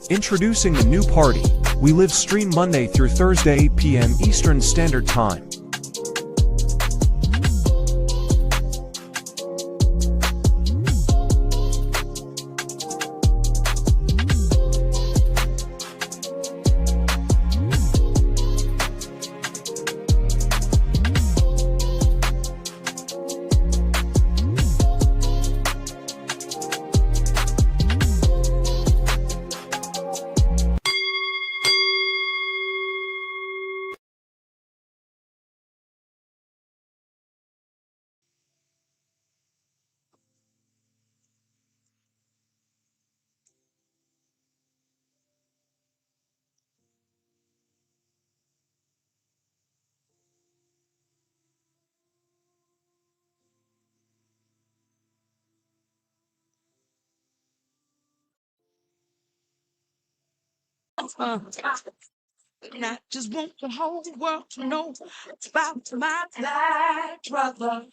Introducing the new party. We live stream Monday through Thursday 8 p.m. Eastern Standard Time. And I just want the whole world to know about my black brother.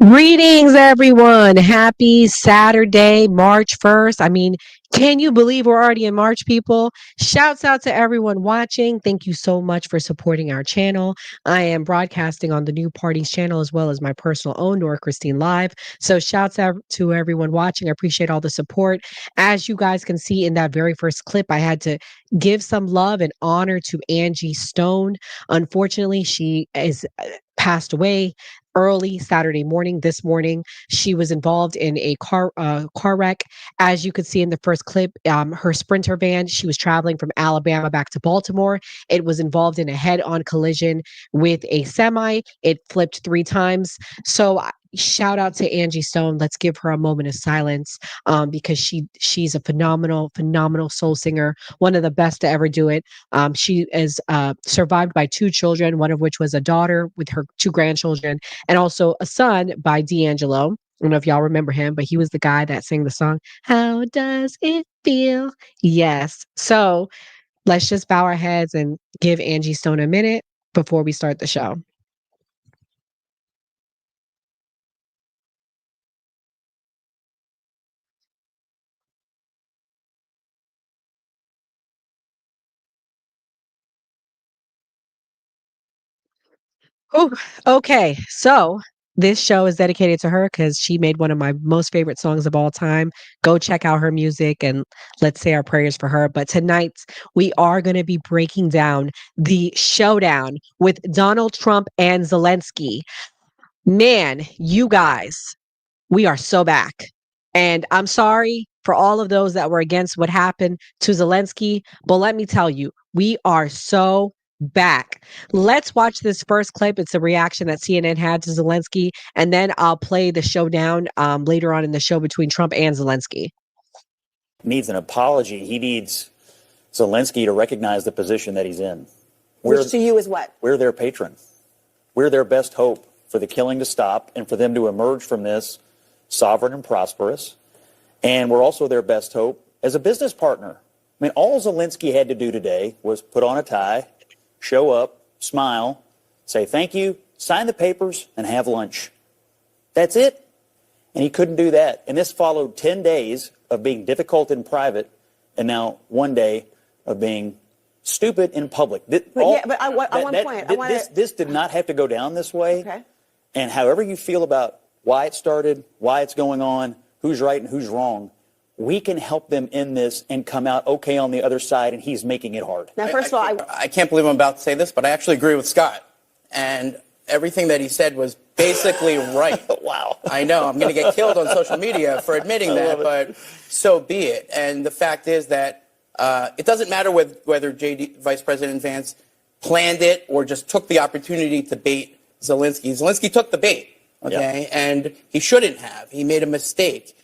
Greetings, everyone. Happy Saturday, March 1st. I mean, can you believe we're already in March, people? Shouts out to everyone watching. Thank you so much for supporting our channel. I am broadcasting on the New Parties channel as well as my personal own, Nora Christine Live. So shouts out to everyone watching. I appreciate all the support. As you guys can see in that very first clip, I had to give some love and honor to Angie Stone. Unfortunately, she is passed away early Saturday morning. This morning, she was involved in a car wreck. As you could see in the first clip, her Sprinter van, she was traveling from Alabama back to Baltimore. It was involved in a head-on collision with a semi. It flipped 3 times. So shout out to Angie Stone. Let's give her a moment of silence because she's a phenomenal soul singer, one of the best to ever do it. She is survived by 2 children, one of which was a daughter with her 2 grandchildren, and also a son by D'Angelo. I don't know if y'all remember him, but he was the guy that sang the song, How Does It Feel? Yes. So let's just bow our heads and give Angie Stone a minute before we start the show. Oh, okay. So this show is dedicated to her because she made one of my most favorite songs of all time. Go check out her music and let's say our prayers for her. But tonight we are going to be breaking down the showdown with Donald Trump and Zelensky. Man, you guys, we are so back. And I'm sorry for all of those that were against what happened to Zelensky, but let me tell you, we are so back. Let's watch this first clip. It's a reaction that CNN had to Zelensky, and then I'll play the showdown later on in the show between Trump and Zelensky. Needs an apology. He needs Zelensky to recognize the position that he's in. Which to you is what? We're their patron. We're their best hope for the killing to stop and for them to emerge from this sovereign and prosperous. And we're also their best hope as a business partner. I mean, all Zelensky had to do today was put on a tie, show up, smile, say thank you, sign the papers, and have lunch. That's it. And he couldn't do that. And this followed 10 days of being difficult in private and now 1 day of being stupid in public. This did not have to go down this way. Okay. And however you feel about why it started, why it's going on, who's right and who's wrong, we can help them in this and come out okay on the other side, and he's making it hard. Now, first of all, I can't believe I'm about to say this, but I actually agree with Scott. And everything that he said was basically right. Wow. I know. I'm going to get killed on social media for admitting that, but so be it. And the fact is that it doesn't matter whether Vice President Vance planned it or just took the opportunity to bait Zelensky. Zelensky took the bait. Okay, and he shouldn't have. He made a mistake.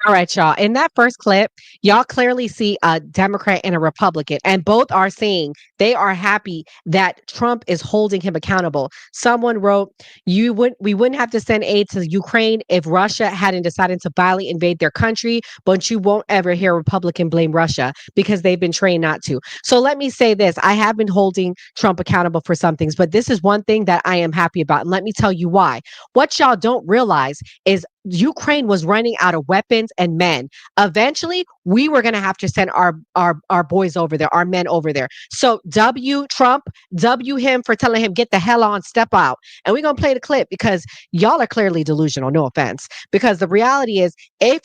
All right, y'all. In that first clip, y'all clearly see a Democrat and a Republican, and both are saying they are happy that Trump is holding him accountable. Someone wrote, we wouldn't have to send aid to Ukraine if Russia hadn't decided to violently invade their country, but you won't ever hear a Republican blame Russia because they've been trained not to. So let me say this. I have been holding Trump accountable for some things, but this is one thing that I am happy about. And let me tell you why. What y'all don't realize is Ukraine was running out of weapons and men. Eventually, we were going to have to send our boys over there, our men over there. So W Trump, W him for telling him get the hell on, step out. And we're going to play the clip because y'all are clearly delusional, no offense. Because the reality is if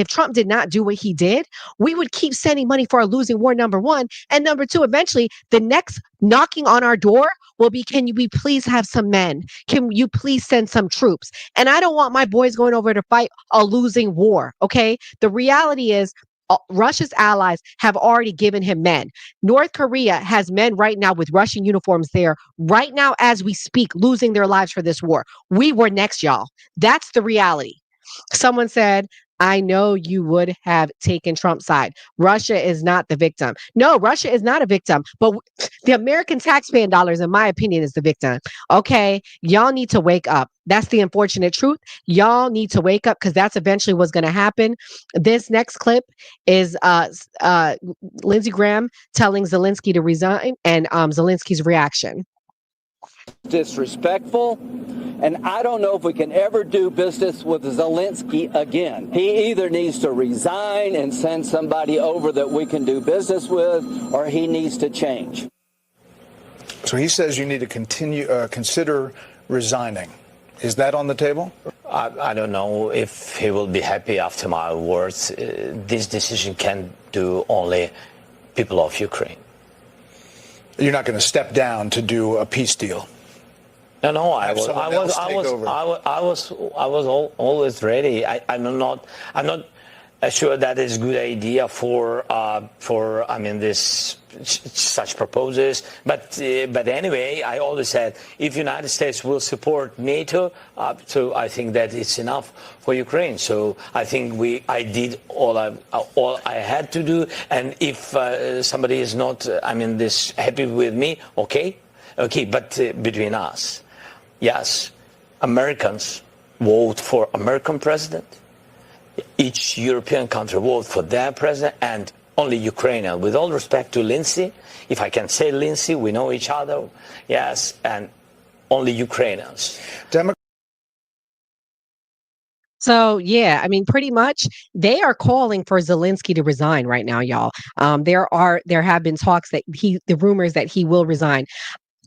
Trump did not do what he did, we would keep sending money for a losing war, number one. And number two, eventually the next knocking on our door will be, can we please have some men? Can you please send some troops? And I don't want my boys going over to fight a losing war. Okay. The reality is Russia's allies have already given him men. North Korea has men right now with Russian uniforms there right now as we speak, losing their lives for this war. We were next, y'all. That's the reality. Someone said, I know you would have taken Trump's side. Russia is not the victim. No, Russia is not a victim, but the American taxpayer dollars, in my opinion, is the victim. Okay, y'all need to wake up. That's the unfortunate truth. Y'all need to wake up because that's eventually what's going to happen. This next clip is Lindsey Graham telling Zelensky to resign and Zelensky's reaction. Disrespectful. And I don't know if we can ever do business with Zelensky again. He either needs to resign and send somebody over that we can do business with, or he needs to change. So he says you need to consider resigning. Is that on the table? I don't know if he will be happy after my words. This decision can do only people of Ukraine. You're not going to step down to do a peace deal. No, I was always ready. I'm not sure that is a good idea for this such proposals. But anyway, I always said if United States will support NATO, so I think that it's enough for Ukraine. So I think I did all I had to do. And if somebody is not happy with me, okay. But between us. Yes, Americans vote for American president. Each European country vote for their president, and only Ukrainian. With all respect to Lindsay, if I can say Lindsay, we know each other. Yes, and only Ukrainians. So, yeah, I mean, pretty much they are calling for Zelensky to resign right now, y'all. There have been talks that the rumors that he will resign.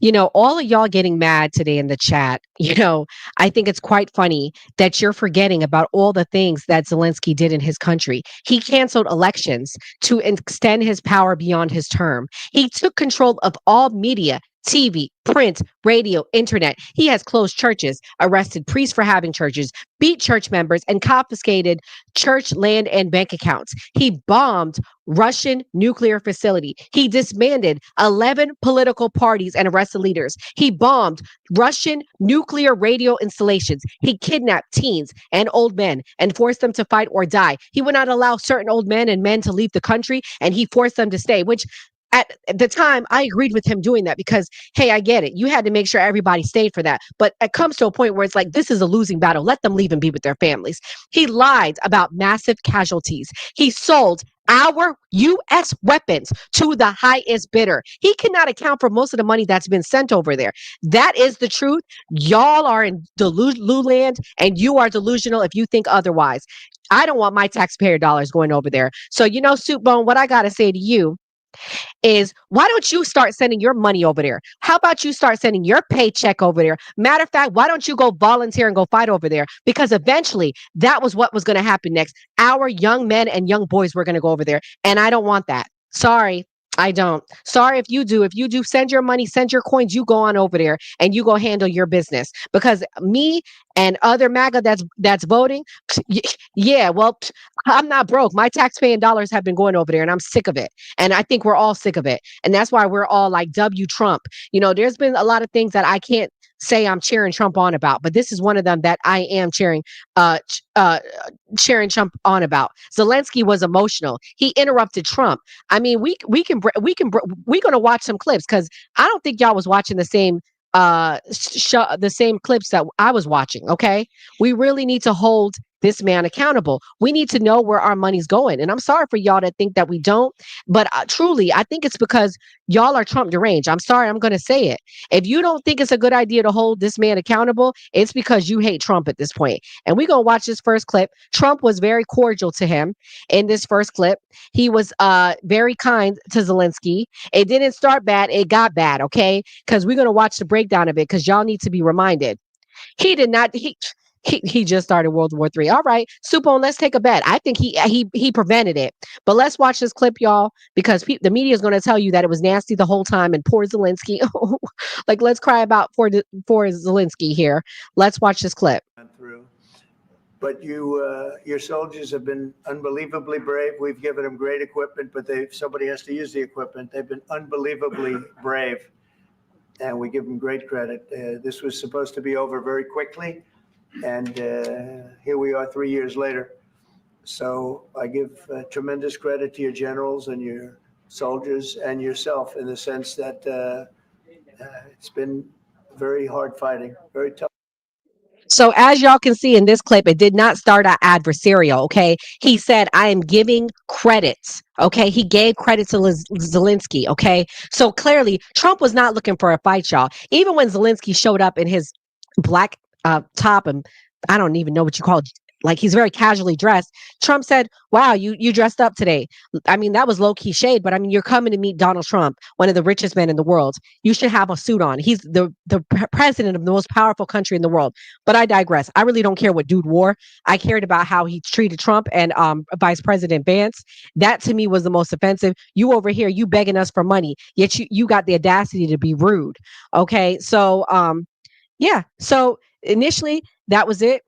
You know, all of y'all getting mad today in the chat, I think it's quite funny that you're forgetting about all the things that Zelensky did in his country. He canceled elections to extend his power beyond his term. He took control of all media, TV, print, radio, internet. He has closed churches, arrested priests for having churches, beat church members, and confiscated church land and bank accounts. He bombed Russian nuclear facility. He disbanded 11 political parties and arrested leaders. He bombed Russian nuclear radio installations. He kidnapped teens and old men and forced them to fight or die. He would not allow certain old men and men to leave the country, and he forced them to stay, which at the time, I agreed with him doing that because, hey, I get it. You had to make sure everybody stayed for that. But it comes to a point where it's like, this is a losing battle. Let them leave and be with their families. He lied about massive casualties. He sold our U.S. weapons to the highest bidder. He cannot account for most of the money that's been sent over there. That is the truth. Y'all are in Lululand, and you are delusional if you think otherwise. I don't want my taxpayer dollars going over there. So, Soup Bone, what I got to say to you is why don't you start sending your money over there? How about you start sending your paycheck over there? Matter of fact, why don't you go volunteer and go fight over there? Because eventually that was what was going to happen next. Our young men and young boys were going to go over there. And I don't want that. Sorry. I don't. Sorry if you do. If you do, send your money, send your coins, you go on over there and you go handle your business. Because me and other MAGA that's voting, yeah, well, I'm not broke. My taxpaying dollars have been going over there and I'm sick of it. And I think we're all sick of it. And that's why we're all like W Trump. There's been a lot of things that I can't say I'm cheering Trump on about, but this is one of them that I am cheering Trump on about. Zelensky was emotional. He interrupted Trump. I mean, we're gonna watch some clips because I don't think y'all was watching the same clips that I was watching. Okay, we really need to hold this man accountable. We need to know where our money's going. And I'm sorry for y'all that think that we don't, but truly, I think it's because y'all are Trump deranged. I'm sorry, I'm going to say it. If you don't think it's a good idea to hold this man accountable, it's because you hate Trump at this point. And we're going to watch this first clip. Trump was very cordial to him in this first clip. He was very kind to Zelensky. It didn't start bad, it got bad, okay? Because we're going to watch the breakdown of it because y'all need to be reminded. He did not. He just started World War III. All right, Supone, let's take a bet. I think he prevented it. But let's watch this clip, y'all, because the media is going to tell you that it was nasty the whole time. And poor Zelensky, like let's cry about for Zelensky here. Let's watch this clip. Through. But your soldiers have been unbelievably brave. We've given them great equipment, but somebody has to use the equipment. They've been unbelievably brave, and we give them great credit. This was supposed to be over very quickly, and here we are 3 years later. So I give tremendous credit to your generals and your soldiers and yourself in the sense that it's been very hard fighting, very tough. So as y'all can see in this clip, it did not start out adversarial, okay? He said, I am giving credits, okay? He gave credit to Zelensky, okay? So clearly, Trump was not looking for a fight, y'all. Even when Zelensky showed up in his black top and I don't even know what you call it, like he's very casually dressed. Trump said, wow, you dressed up today. I mean, that was low-key shade, but I mean, you're coming to meet Donald Trump, one of the richest men in the world. You should have a suit on. He's the president of the most powerful country in the world. But I digress. I really don't care what dude wore. I cared about how he treated Trump and Vice President Vance. That to me was the most offensive. You over here, you begging us for money, yet you got the audacity to be rude. Okay, so yeah. So initially, that was it.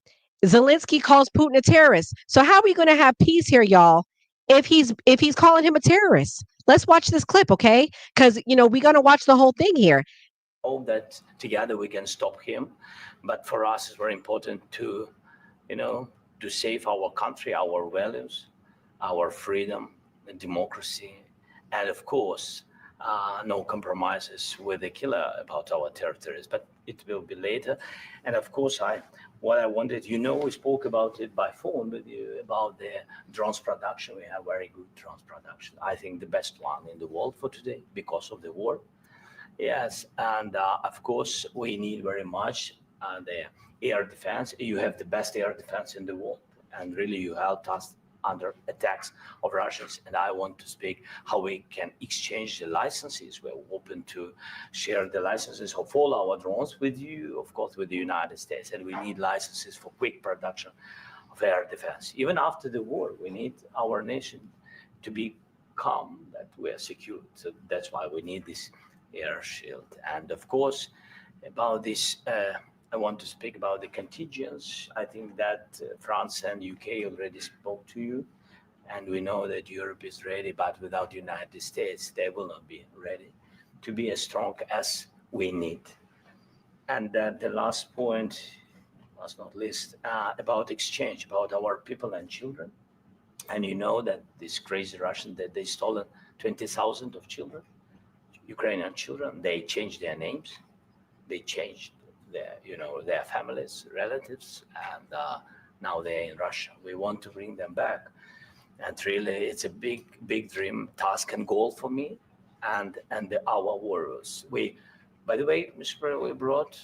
Zelensky calls Putin a terrorist. So how are we going to have peace here, y'all, if he's calling him a terrorist? Let's watch this clip, okay? Because, we're going to watch the whole thing here. Hope that together we can stop him. But for us, it's very important to, to save our country, our values, our freedom and democracy. And of course, no compromises with the killer about our territories, but it will be later. And of course, what I wanted, we spoke about it by phone with you about the drones production. We have very good drones production. I think the best one in the world for today because of the war. Yes, and of course, we need very much the air defense. You have the best air defense in the world, and really you helped us under attacks of Russians. And I want to speak how we can exchange the licenses. We're open to share the licenses of all our drones with you, of course, with the United States. And we need licenses for quick production of air defense. Even after the war, we need our nation to be calm, that we are secure. So that's why we need this air shield. And of course, about this, I want to speak about the contingents. I think that France and UK already spoke to you, and we know that Europe is ready, but without the United States, they will not be ready to be as strong as we need. And then the last point, last not least, about exchange, about our people and children. And you know that this crazy Russian, that they stolen 20,000 of children, Ukrainian children. They changed their names, they changed their families, relatives, and now they're in Russia. We want to bring them back, and really, it's a big dream, task, and goal for me, and our warriors. By the way, Mr. President,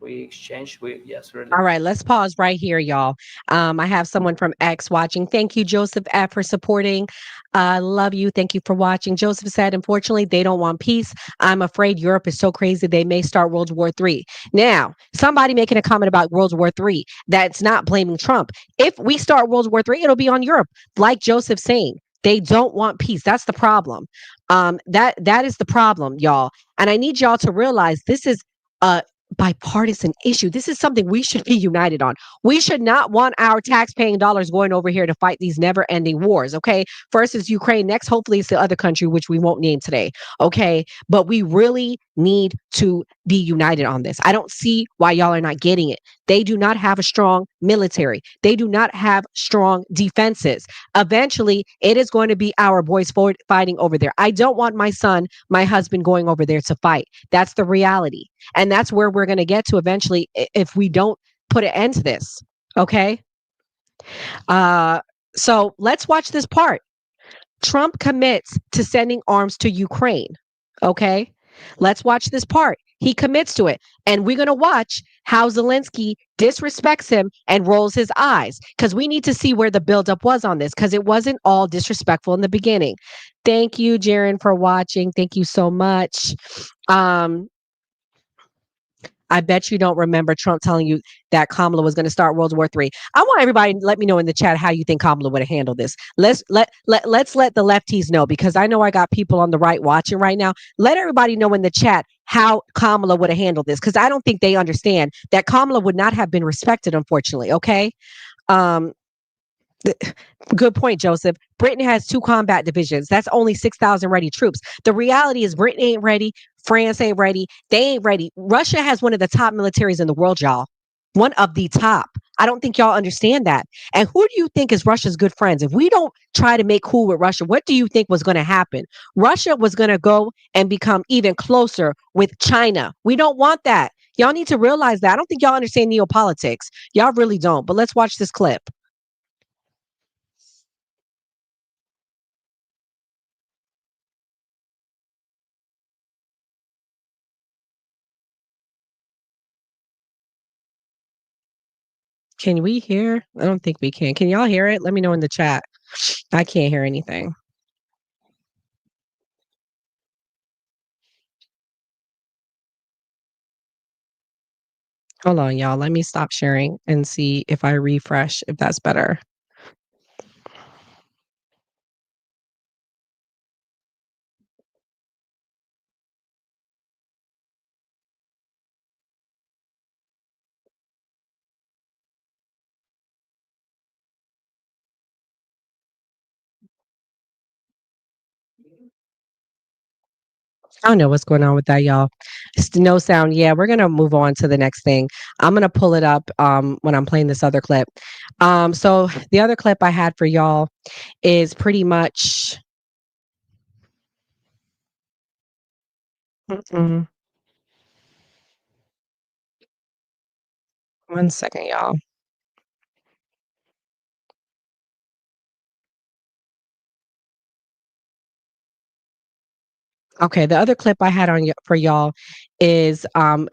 we exchanged. Yes, really. All right, let's pause right here, y'all. I have someone from X watching. Thank you, Joseph F, for supporting. Love you. Thank you for watching. Joseph said, unfortunately, they don't want peace. I'm afraid Europe is so crazy they may start World War III. Now, somebody making a comment about World War III, that's not blaming Trump. If we start World War III, it'll be on Europe. Like Joseph saying, they don't want peace. That's the problem. That is the problem, y'all. And I need y'all to realize this is a bipartisan issue. This is something we should be united on. We should not want our tax-paying dollars going over here to fight these never-ending wars, okay? First is Ukraine, next hopefully it's the other country, which we won't name today, okay? But we really need to be united on this. I don't see why y'all are not getting it. They do not have a strong military. They do not have strong defenses. Eventually, it is going to be our boys fighting over there. I don't want my son, my husband going over there to fight. That's the reality. And that's where we're going to get to eventually if we don't put an end to this. Okay? So let's watch this part. Trump commits to sending arms to Ukraine. Okay? Let's watch this part. He commits to it. And we're going to watch how Zelensky disrespects him and rolls his eyes, because we need to see where the buildup was on this, because it wasn't all disrespectful in the beginning. Thank you, Jaren, for watching. Thank you so much. I bet you don't remember Trump telling you that Kamala was going to start World War III. I want everybody to let me know in the chat how you think Kamala would have handled this. Let's let the lefties know, because I know I got people on the right watching right now. Let everybody know in the chat how Kamala would have handled this, because I don't think they understand that Kamala would not have been respected, unfortunately. Okay. Good point, Joseph. Britain has 2 combat divisions. That's only 6,000 ready troops. The reality is Britain ain't ready. France ain't ready. They ain't ready. Russia has one of the top militaries in the world, y'all. One of the top. I don't think y'all understand that. And who do you think is Russia's good friends? If we don't try to make cool with Russia, what do you think was going to happen? Russia was going to go and become even closer with China. We don't want that. Y'all need to realize that. I don't think y'all understand geopolitics. Y'all really don't. But let's watch this clip. Can we hear? I don't think we can. Can y'all hear it? Let me know in the chat. I can't hear anything. Hold on, y'all. Let me stop sharing and see if I refresh, if that's better. I don't know what's going on with that, y'all. No sound. Yeah, we're gonna move on to the next thing. I'm gonna pull it up when I'm playing this other clip. So the other clip I had for y'all is pretty much. Mm-mm. One second, y'all. Okay, the other clip I had on for y'all is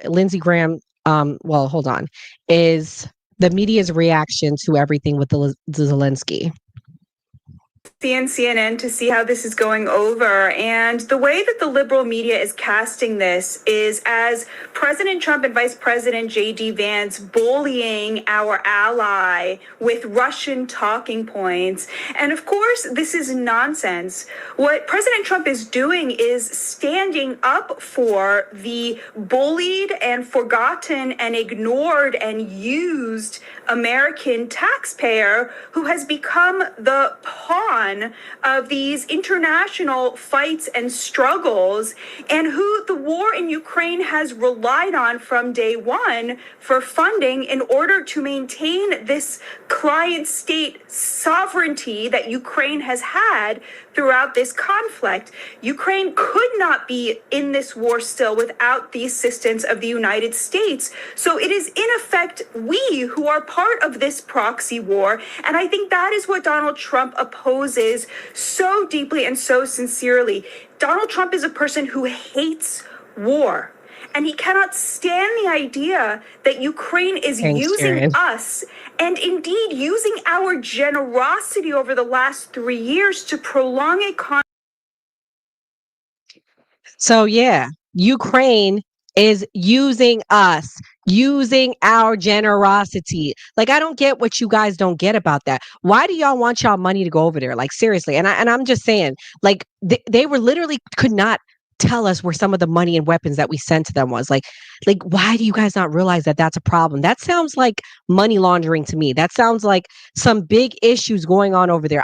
Lindsey Graham. Well, hold on. Is the media's reaction to everything with the Zelensky? And CNN to see how this is going over. And the way that the liberal media is casting this is as President Trump and Vice President J.D. Vance bullying our ally with Russian talking points. And of course, this is nonsense. What President Trump is doing is standing up for the bullied and forgotten and ignored and used American taxpayer who has become the pawn of these international fights and struggles, and who the war in Ukraine has relied on from day one for funding in order to maintain this client state sovereignty that Ukraine has had throughout this conflict. Ukraine could not be in this war still without the assistance of the United States. So it is in effect we who are part of this proxy war. And I think that is what Donald Trump opposes so deeply and so sincerely. Donald Trump is a person who hates war. And he cannot stand the idea that Ukraine is using us and indeed using our generosity over the last 3 years to prolong a conflict. So yeah, Ukraine is using us, using our generosity. Like, I don't get what you guys don't get about that. Why do y'all want y'all money to go over there? Like, seriously. And I'm just saying, like, they were literally could not tell us where some of the money and weapons that we sent to them was. Like why do you guys not realize that that's a problem? That sounds like money laundering to me. That sounds like some big issues going on over there.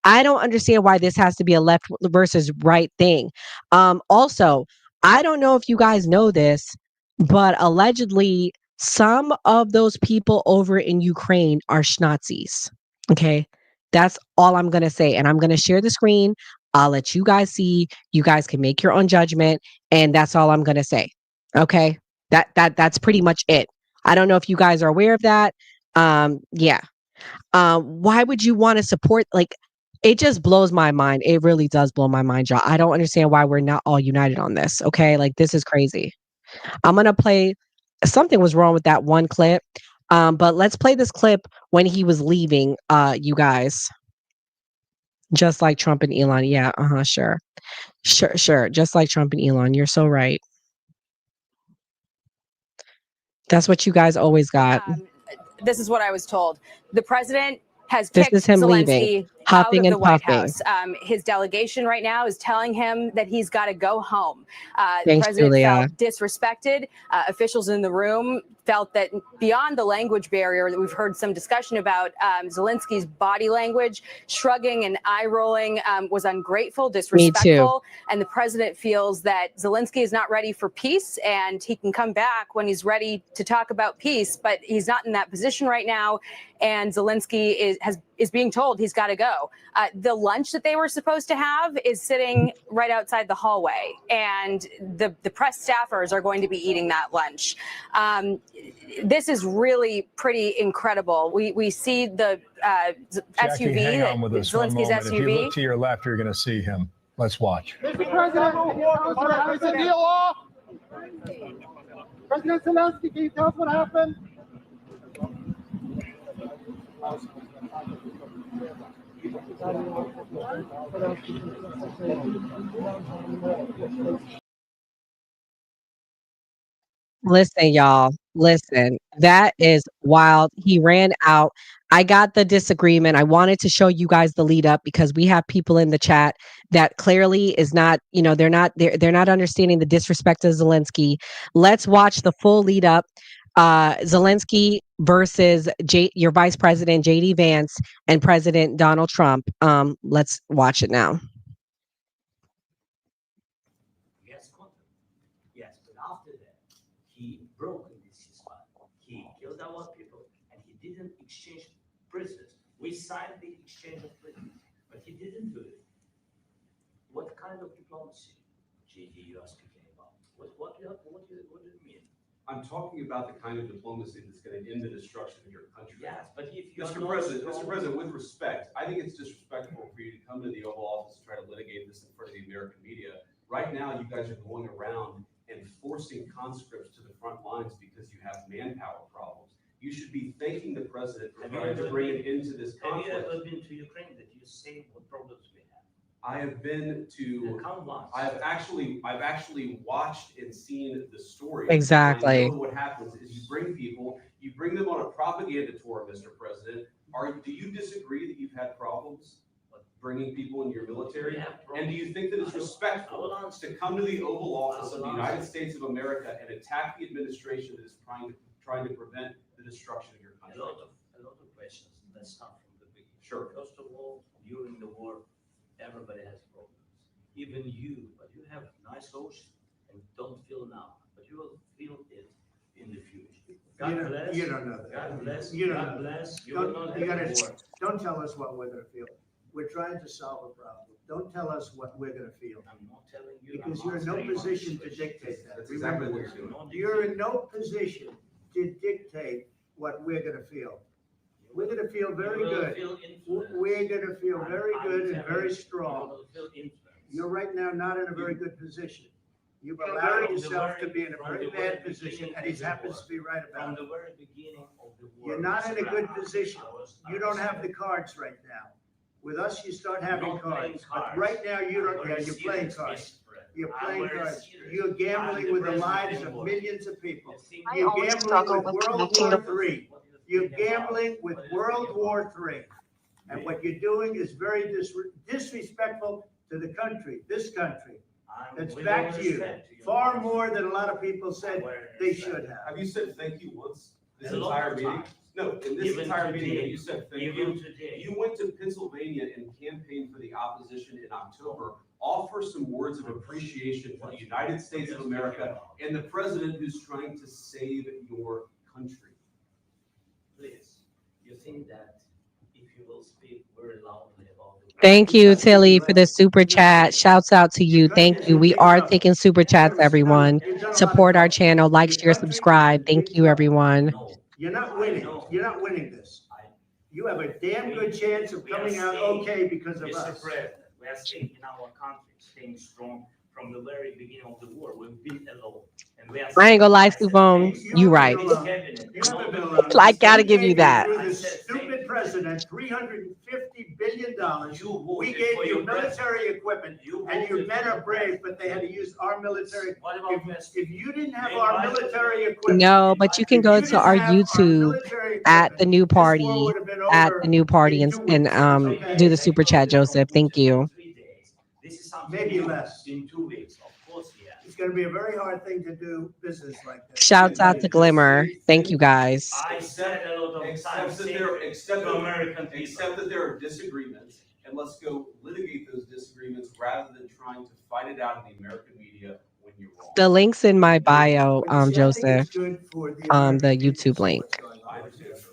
I don't understand why this has to be a left versus right thing. Also, I don't know if you guys know this, but allegedly some of those people over in Ukraine are Nazis. Okay. That's all I'm going to say. And I'm going to share the screen. I'll let you guys see. You guys can make your own judgment. And that's all I'm going to say. Okay. That's pretty much it. I don't know if you guys are aware of that. Yeah. Why would you want to support, like, it just blows my mind. It really does blow my mind, y'all. I don't understand why we're not all united on this. Okay. Like, this is crazy. I'm going to play. Something was wrong with that one clip. But let's play this clip when he was leaving, you guys. Just like Trump and Elon. Yeah, sure. Sure. Just like Trump and Elon. You're so right. That's what you guys always got. This is what I was told. The president has This kicked is him leaving, Zelensky out huffing of the and White puffing. House. His delegation right now is telling him that he's got to go home. The Thanks, president Julia. felt disrespected. Officials in the room felt that beyond the language barrier that we've heard some discussion about, Zelensky's body language, shrugging and eye rolling, was ungrateful, disrespectful. And the president feels that Zelensky is not ready for peace, and he can come back when he's ready to talk about peace, but he's not in that position right now. And Zelensky is being told he's got to go. The lunch that they were supposed to have is sitting right outside the hallway, and the press staffers are going to be eating that lunch. This is really pretty incredible. We see the Jackie, SUV, hang on with us one Zelensky's moment. SUV. If you look to your left, you're going to see him. Let's watch. Mr. President, is the deal off? President Zelensky, can you tell us what happened? Listen, y'all. Listen, that is wild. He ran out. I got the disagreement. I wanted to show you guys the lead up because we have people in the chat that clearly is not, they're not understanding the disrespect of Zelensky. Let's watch the full lead up. Zelensky versus your Vice President JD Vance and President Donald Trump. Let's watch it now. Yes, but after that, he broke this ceasefire. He killed our people, and he didn't exchange prisoners. We signed the exchange of prisoners, but he didn't do it. What kind of diplomacy, JD, you are speaking about? What do you mean? I'm talking about the kind of diplomacy that's going to end the destruction of your country. Yes, but if you Mr. President, with respect, I think it's disrespectful for you to come to the Oval Office and try to litigate this in front of the American media. Right now, you guys are going around and forcing conscripts to the front lines because you have manpower problems. You should be thanking the president for trying to bring it into this conflict. Have you ever been to Ukraine that you see what problems we have? I have been to. I've actually watched and seen the story. Exactly. I know what happens is you bring them on a propaganda tour, Mr. President. Do you disagree that you've had problems bringing people into your military? And do you think that it's respectful to come to the Oval Office of the United States of America and attack the administration that is trying to prevent the destruction of your country? A lot of questions. Let's start from the beginning. Sure. First of all, during the war, everybody has problems. Even you, but you have nice ocean and don't feel now, but you will feel it in the future. God bless. You don't know that. God bless. You don't God know bless. that. You will not have war. Don't tell us what we're going to feel. We're trying to solve a problem. Don't tell us what we're going to feel. I'm not telling you. Because you're in no position to dictate that. That's exactly what you're doing. You're in no position to dictate what we're going to feel. We're going to feel very good. We're going to feel very good and very strong. You're right now not in a very good position. You've allowed yourself to be in a very bad position, and he happens to be right about it. From the very beginning of the war. You're not in a good position. You don't have the cards right now. With us, you start having cards. But right now, you don't. Yeah, you're playing cards. You're playing cards. You're gambling with the lives of millions of people. You're gambling with World War III. You're gambling with World War III. And what you're doing is very disrespectful to the country, this country. It's back to you. Far more than a lot of people said they should have. Have you said thank you once this entire meeting? No, in this entire meeting, you said thank you. You went to Pennsylvania and campaigned for the opposition in October. offer some words of appreciation for the United States of America and the president who's trying to save your country. Please, you think that if you will speak very loudly about the Thank you, Tilly, for the super chat. Shouts out to you. Thank you. We are taking super chats, everyone. Support our channel. Like, share, subscribe. Thank you, everyone. You're not winning. You're not winning this. You have a damn good chance of coming out okay because of Mr. us. President, we are staying in our country, staying strong from the very beginning of the war. We've been alone. And we are I ain't gonna lie, Stupone. You right. I gotta give you that. Through this stupid president, $350 billion. We gave you military equipment, and your men are brave, but they had to use our military. If you didn't have our military equipment, No, but you can go to our YouTube at the new party, and do the super chat, Joseph. Thank you. This is something maybe less. in 2 weeks. Of course, yeah. It's going to be a very hard thing to do business like that. Shouts out to Glimmer. Thank you, guys. I said a lot of times, Except that there are disagreements, and let's go litigate those disagreements rather than trying to fight it out in the American media when you're wrong. The link's in my bio, Joseph. The YouTube link.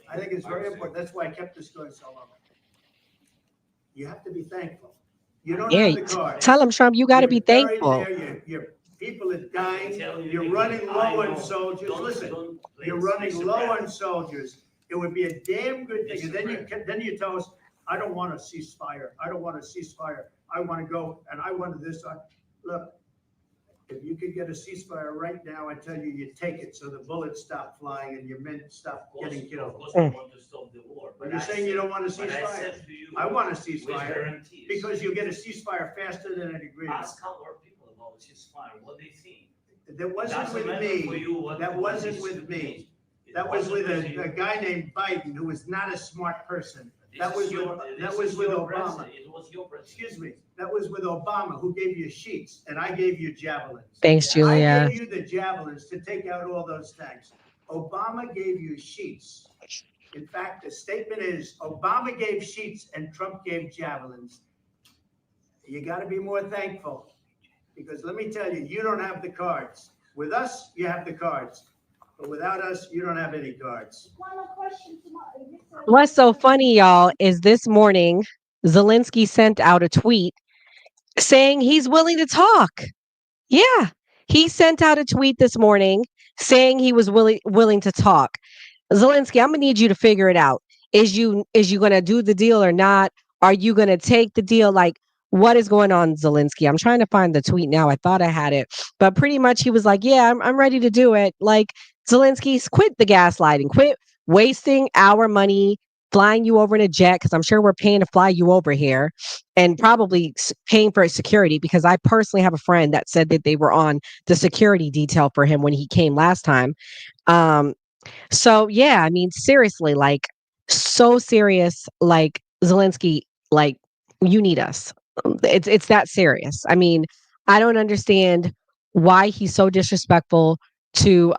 I think it's very important. That's why I kept this going so long. You have to be thankful. You don't have the cards. Tell him, Trump, you got to be thankful. Your people are dying. You're running low on soldiers. Listen, you're running low on soldiers. It would be a damn good thing. And then you tell us, I don't want a ceasefire. I don't want a ceasefire. I want to go and I want this. Look, if you could get a ceasefire right now, I tell you, you take it so the bullets stop flying and your men stop getting killed. Of course, I want to stop the war. But you're saying you don't want a ceasefire? I want a ceasefire guarantees. because you'll get a ceasefire faster than an agreement. Ask our people about ceasefire, what they think. That wasn't Doesn't with matter for me. you what That the wasn't decision with me. is. That was with It wasn't a guy named Biden who was not a smart person. That was with Obama. President. It was your president. Excuse me. That was with Obama, who gave you sheets, and I gave you javelins. Thanks, Julia. I gave you the javelins to take out all those tanks. Obama gave you sheets. In fact, the statement is Obama gave sheets and Trump gave javelins. You got to be more thankful because let me tell you, you don't have the cards. With us, you have the cards. But without us, you don't have any cards. What's so funny, y'all, is this morning, Zelensky sent out a tweet saying he's willing to talk. Yeah, he sent out a tweet this morning saying he was willing to talk. Zelensky, I'm gonna need you to figure it out. Is you gonna do the deal or not? Are you gonna take the deal? Like, what is going on, Zelensky? I'm trying to find the tweet now. I thought I had it, but pretty much he was like, "Yeah, I'm ready to do it." Like, Zelensky, quit the gaslighting, quit wasting our money flying you over in a jet, because I'm sure we're paying to fly you over here, and probably paying for security, because I personally have a friend that said that they were on the security detail for him when he came last time. So yeah, I mean, seriously, like, so serious, like, Zelensky, like, you need us. It's that serious. I mean, I don't understand why he's so disrespectful to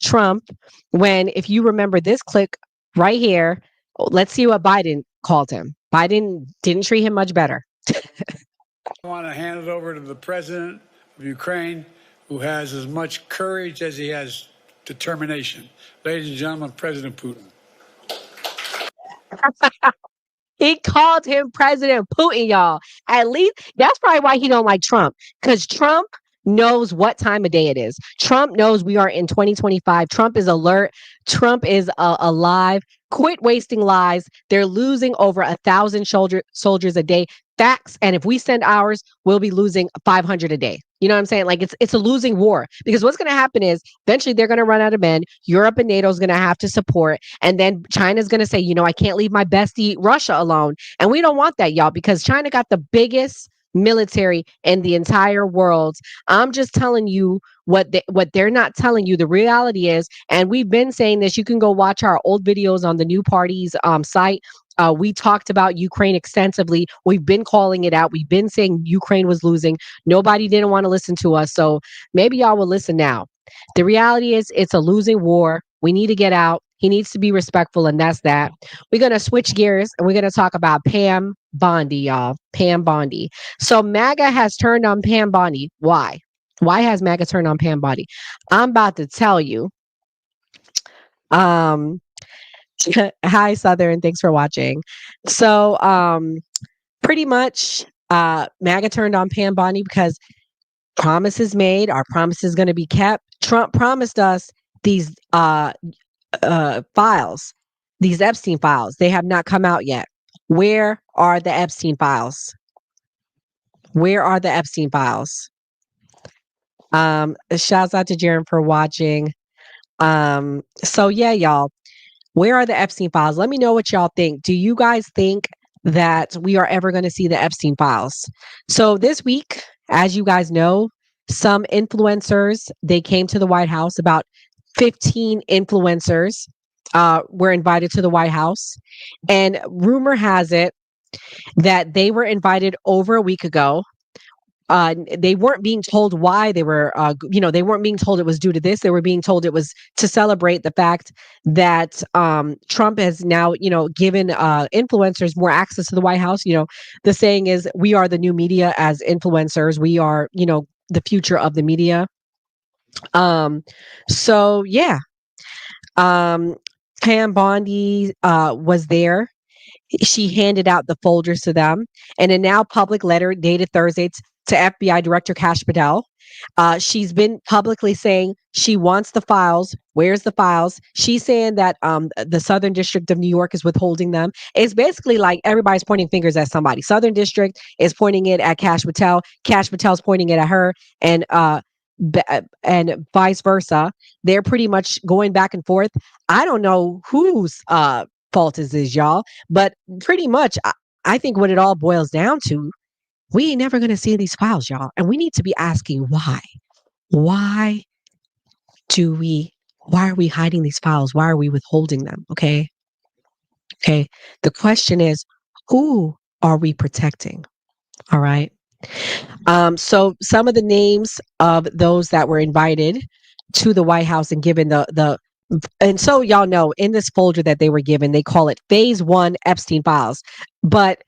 Trump when, if you remember this clip right here, let's see what Biden called him. Biden didn't treat him much better. I want to hand it over to the president of Ukraine, who has as much courage as he has determination. Ladies and gentlemen, President Putin. He called him President Putin, y'all. At least that's probably why he don't like Trump, because Trump knows what time of day it is. Trump knows we are in 2025. Trump is alert. Trump is alive. Quit wasting lies. They're losing over 1,000 soldiers a day. Facts. And if we send ours, we'll be losing 500 a day. You know what I'm saying? Like, it's a losing war, because what's going to happen is eventually they're going to run out of men. Europe and NATO is going to have to support. And then China's going to say, you know, I can't leave my bestie Russia alone. And we don't want that, y'all, because China got the biggest military in the entire world. I'm just telling you what they're not telling you. The reality is, and we've been saying this, you can go watch our old videos on the New Party's site. We talked about Ukraine extensively. We've been calling it out. We've been saying Ukraine was losing. Nobody didn't want to listen to us. So maybe y'all will listen now. The reality is, it's a losing war. We need to get out. He needs to be respectful, and that's that. We're going to switch gears and we're going to talk about Pam Bondi, y'all. Pam Bondi. So MAGA has turned on Pam Bondi. Why? Why has MAGA turned on Pam Bondi? I'm about to tell you. Hi, Southern. Thanks for watching. So, pretty much, MAGA turned on Pam Bondi because promises made, our promise is going to be kept. Trump promised us these files, these Epstein files. They have not come out yet. Where are the Epstein files? Where are the Epstein files? Shouts out to Jaren for watching. So yeah, y'all. Where are the Epstein files? Let me know what y'all think. Do you guys think that we are ever going to see the Epstein files? So this week, as you guys know, some influencers, they came to the White House. About 15 influencers were invited to the White House. And rumor has it that they were invited over a week ago. They weren't being told why they were, they weren't being told it was due to this. They were being told it was to celebrate the fact that Trump has now, given influencers more access to the White House. The saying is, we are the new media as influencers. We are, the future of the media. So yeah, Pam Bondi was there. She handed out the folders to them. And a now public letter dated Thursday to FBI Director Kash Patel. She's been publicly saying she wants the files. Where's the files? She's saying that the Southern District of New York is withholding them. It's basically like everybody's pointing fingers at somebody. Southern District is pointing it at Kash Patel. Kash Patel's pointing it at her, and vice versa. They're pretty much going back and forth. I don't know whose fault is this, y'all, but pretty much I think what it all boils down to, we ain't never going to see these files, y'all, and we need to be asking why. Why are we hiding these files? Why are we withholding them? Okay, the question is, who are we protecting? All right. So some of the names of those that were invited to the White House and given and so y'all know, in this folder that they were given, they call it Phase 1 Epstein files. But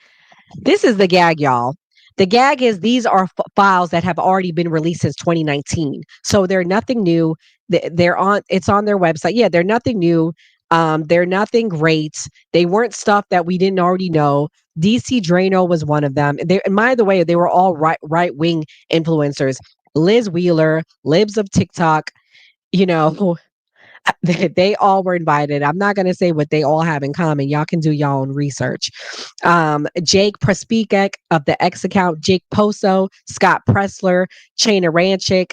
this is the gag, y'all. The gag is these are files that have already been released since 2019. So they're nothing new. It's on their website. Yeah, they're nothing new. They're nothing great. They weren't stuff that we didn't already know. DC Drano was one of them. And by the way, they were all right-wing influencers. Liz Wheeler, Libs of TikTok, they all were invited. I'm not going to say what they all have in common. Y'all can do y'all own research. Jake Prospikek of the X account, Jake Poso, Scott Pressler, Chaina Ranchik,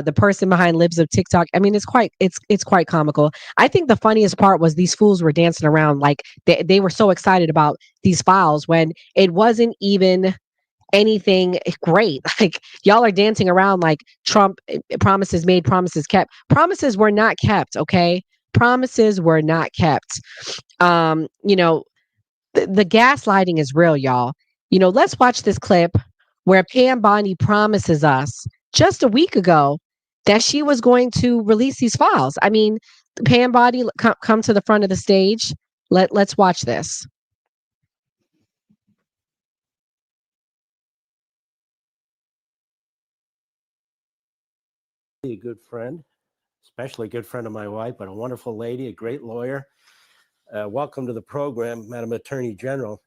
the person behind Libs of TikTok. I mean, it's quite comical. I think the funniest part was these fools were dancing around like they were so excited about these files when it wasn't even anything great. Like, y'all are dancing around like Trump promises made, promises kept. Promises were not kept, okay? Promises were not kept. The gaslighting is real, y'all. Let's watch this clip where Pam Bondi promises us just a week ago that she was going to release these files. I mean, Pam Bondi, come to the front of the stage. Let's watch this. A good friend, especially a good friend of my wife, but a wonderful lady, a great lawyer. Welcome to the program, Madam Attorney General.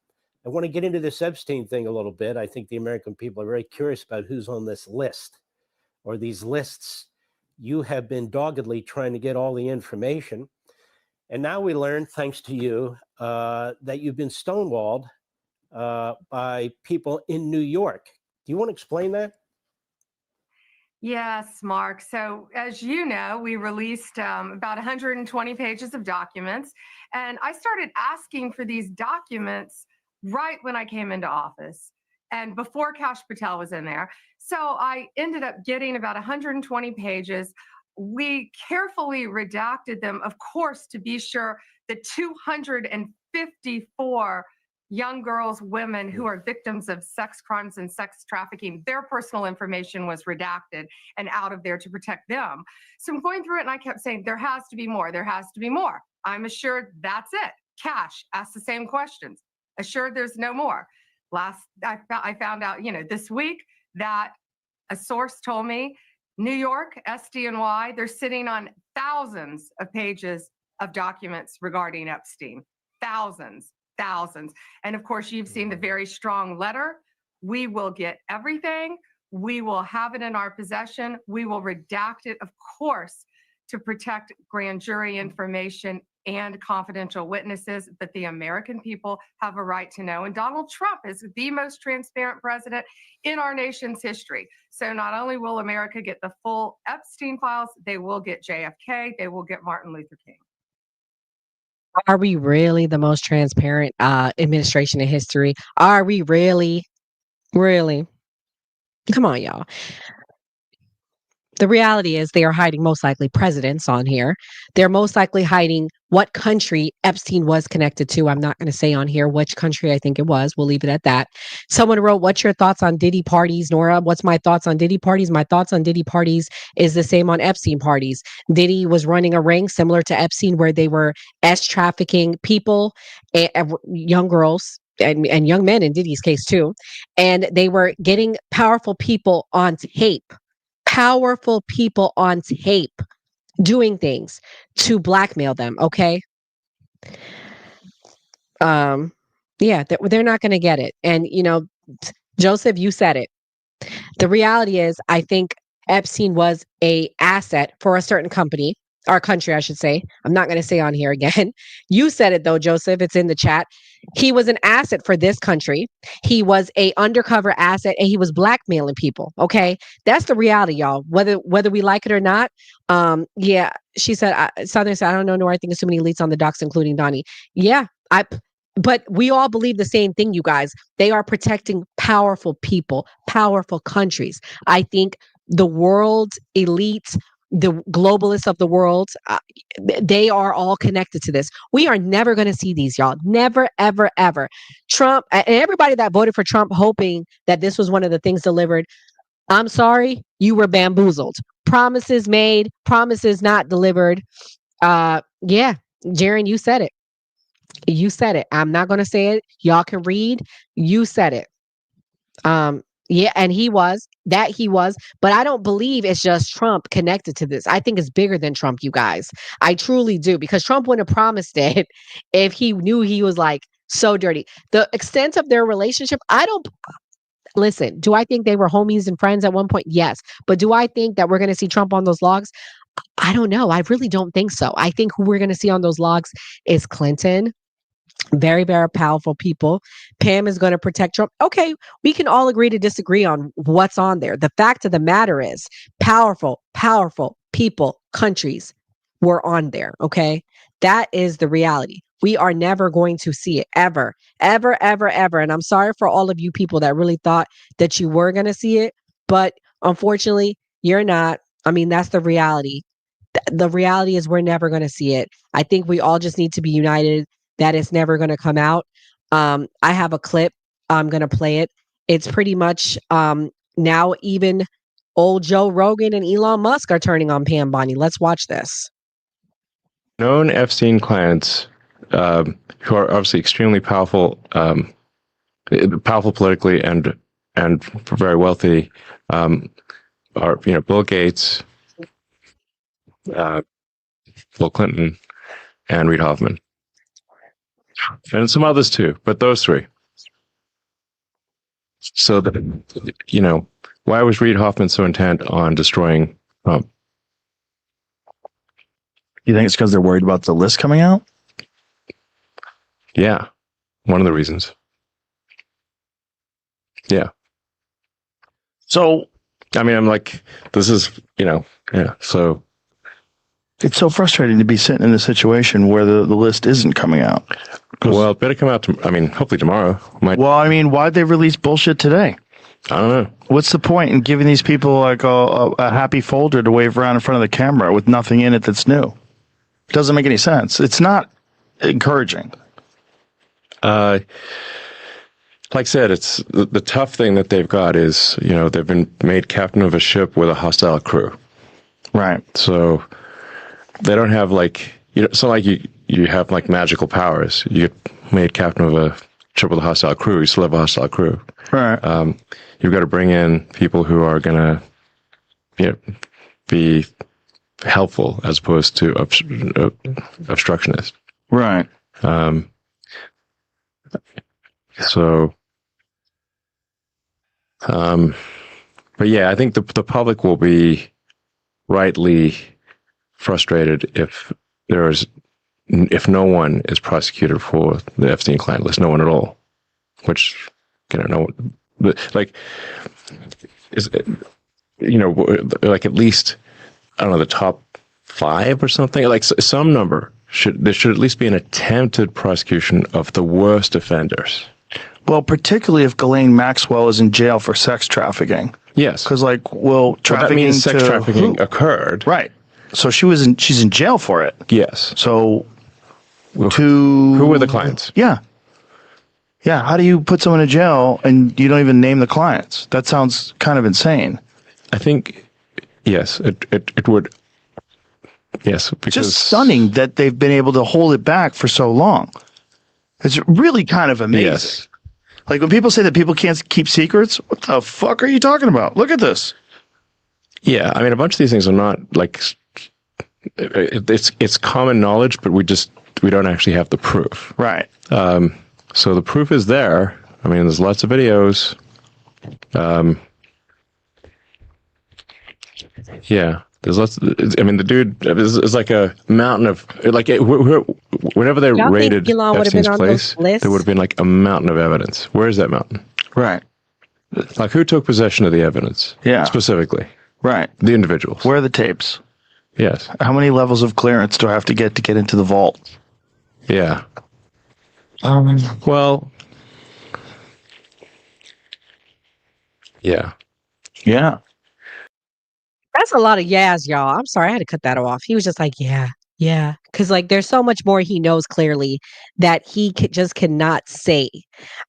I want to get into this Epstein thing a little bit. I think the American people are very curious about who's on this list or these lists. You have been doggedly trying to get all the information. And now we learn, thanks to you, that you've been stonewalled by people in New York. Do you want to explain that? Yes, Mark. So as you know, we released about 120 pages of documents, and I started asking for these documents right when I came into office and before Kash Patel was in there. So I ended up getting about 120 pages. We carefully redacted them, of course, to be sure the 254 young girls, women who are victims of sex crimes and sex trafficking, their personal information was redacted and out of there to protect them. So I'm going through it and I kept saying, there has to be more, there has to be more. I'm assured that's it. Cash asks the same questions. Assured there's no more. I found out, this week that a source told me New York, SDNY, they're sitting on thousands of pages of documents regarding Epstein. Thousands. And of course, you've seen the very strong letter. We will get everything. We will have it in our possession. We will redact it, of course, to protect grand jury information and confidential witnesses, but the American people have a right to know. And Donald Trump is the most transparent president in our nation's history. So not only will America get the full Epstein files, they will get JFK, they will get Martin Luther King. Are we really the most transparent administration in history? Are we really? Really? Come on, y'all. The reality is they are hiding most likely presidents on here. They're most likely hiding what country Epstein was connected to. I'm not going to say on here which country I think it was. We'll leave it at that. Someone wrote, what's your thoughts on Diddy parties, Nora? What's my thoughts on Diddy parties? My thoughts on Diddy parties is the same on Epstein parties. Diddy was running a ring similar to Epstein where they were trafficking people, young girls, and young men in Diddy's case too. And they were getting powerful people on tape. Powerful people on tape doing things to blackmail them. Okay. Yeah, they're not going to get it. And, Joseph, you said it. The reality is, I think Epstein was a asset for a certain company, our country, I should say. I'm not going to say on here again. You said it though, Joseph. It's in the chat. He was an asset for this country. He was a undercover asset, and he was blackmailing people. Okay, that's the reality, y'all. Whether we like it or not. Yeah, she said. Southern said, I don't know. No, I think there's too many elites on the docks, including Donnie. Yeah, But we all believe the same thing, you guys. They are protecting powerful people, powerful countries. I think the world elite, the globalists of the world, they are all connected to this. We are never going to see these, y'all. Never, ever, ever. Trump and everybody that voted for Trump hoping that this was one of the things delivered. I'm sorry, you were bamboozled. Promises made, promises not delivered. Yeah, Jaron, you said it. You said it. I'm not going to say it. Y'all can read. You said it. Yeah, and he was, but I don't believe it's just Trump connected to this. I think it's bigger than Trump, you guys. I truly do, because Trump wouldn't have promised it if he knew he was like so dirty. The extent of their relationship, listen, do I think they were homies and friends at one point? Yes. But do I think that we're going to see Trump on those logs? I don't know. I really don't think so. I think who we're going to see on those logs is Clinton. Very, very powerful people. Pam is going to protect Trump. Okay, we can all agree to disagree on what's on there. The fact of the matter is, powerful people, countries were on there. Okay, that is the reality. We are never going to see it ever, ever, ever, ever. And I'm sorry for all of you people that really thought that you were going to see it, but unfortunately, you're not. I mean, that's the reality. The reality is we're never going to see it. I think we all just need to be united that it's never going to come out. I have a clip. I'm going to play it. It's pretty much now even old Joe Rogan and Elon Musk are turning on Pam Bondi. Let's watch this. Known Epstein clients who are obviously extremely powerful, powerful politically and very wealthy, are Bill Gates, Bill Clinton, and Reid Hoffman. And some others too, but those three. So that, why was Reid Hoffman so intent on destroying Trump? You think it's because they're worried about the list coming out? Yeah, one of the reasons. Yeah. So, I mean, I'm like, this is, yeah, so. It's so frustrating to be sitting in a situation where the list isn't coming out. Well, it better come out, hopefully tomorrow. Why'd they release bullshit today? I don't know. What's the point in giving these people like a happy folder to wave around in front of the camera with nothing in it that's new? It doesn't make any sense. It's not encouraging. Like I said, it's the tough thing that they've got is, they've been made captain of a ship with a hostile crew. Right. So they don't have you have like magical powers. You get made captain of a ship with a hostile crew. You still have a hostile crew. Right. You've got to bring in people who are going to, be helpful as opposed to obstructionist. Right. But yeah, I think the public will be rightly frustrated if no one is prosecuted for the Epstein client list, no one at all, which, no, like, is, like at least, I don't know, the top 5 or something, like some number there should at least be an attempted prosecution of the worst offenders. Well, particularly if Ghislaine Maxwell is in jail for sex trafficking. Yes. Because, that means sex trafficking occurred. Right. So she's in jail for it. Yes. So who were the clients? Yeah. Yeah. How do you put someone in jail and you don't even name the clients? That sounds kind of insane. I think, yes, it would. Yes. It's just stunning that they've been able to hold it back for so long. It's really kind of amazing. Yes. Like when people say that people can't keep secrets, what the fuck are you talking about? Look at this. Yeah, I mean, a bunch of these things are not like it's common knowledge, but we don't actually have the proof. Right. So the proof is there. I mean, there's lots of videos. Yeah, there's lots. I mean, the dude is like a mountain of like. Whenever they Y'all raided think Elon would have been Epstein's on place, those lists? there would have been like a mountain of evidence. Where is that mountain? Right. Like, who took possession of the evidence? Yeah. Specifically. Right. The individuals. Where are the tapes? Yes. How many levels of clearance do I have to get into the vault? Yeah. Well. Yeah. Yeah. That's a lot of yeahs, y'all. I'm sorry, I had to cut that off. He was just like, yeah. Because like there's so much more he knows clearly that he just cannot say.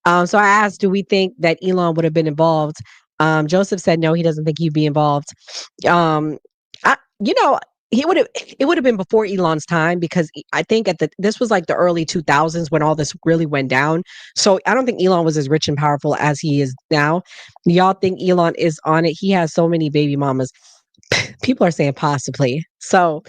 So I asked, do we think that Elon would have been involved? Joseph said no, he doesn't think he'd be involved. It would have been before Elon's time, because I think this was like the early 2000s when all this really went down. So I don't think Elon was as rich and powerful as he is now. Y'all think Elon is on it? He has so many baby mamas. People are saying possibly. So